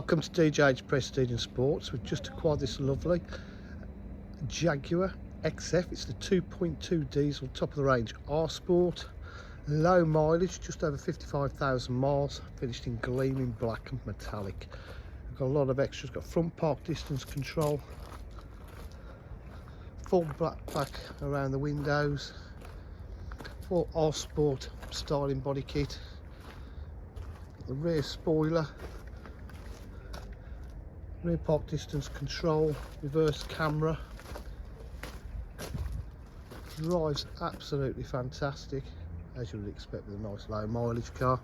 Welcome to DJH Prestige and Sports. We've just acquired this lovely Jaguar XF. It's the 2.2 diesel, top of the range R Sport, low mileage, just over 55,000 miles, finished in gleaming black and metallic. We've got a lot of extras. Got front park distance control, full black pack around the windows, full R Sport styling body kit, the rear spoiler, rear park distance control, reverse camera. Drives absolutely fantastic, as you would expect with a nice low mileage car.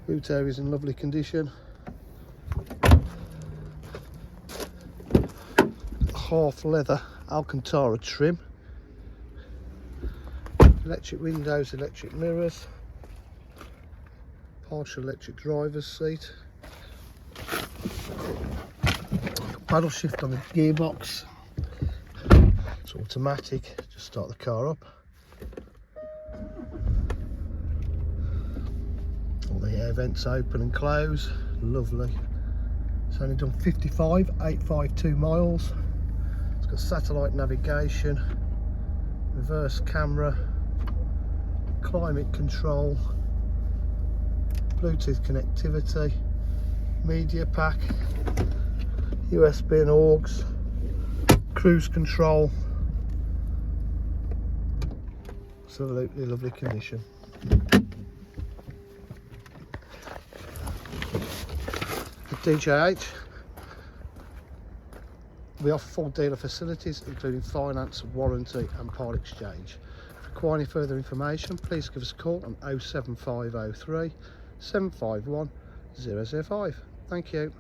Boot area is in lovely condition. Half leather Alcantara trim. Electric windows, electric mirrors. Partial electric driver's seat. Paddle shift on the gearbox. It's automatic. Just start the car up. All the air vents open and close. Lovely. It's only done 55,852 miles. It's got satellite navigation, reverse camera, climate control, Bluetooth connectivity, media pack, USB and aux, cruise control. Absolutely lovely condition. At DJH, we offer full dealer facilities including finance, warranty and part exchange. If you require any further information, please give us a call on 07503 751 005. Thank you.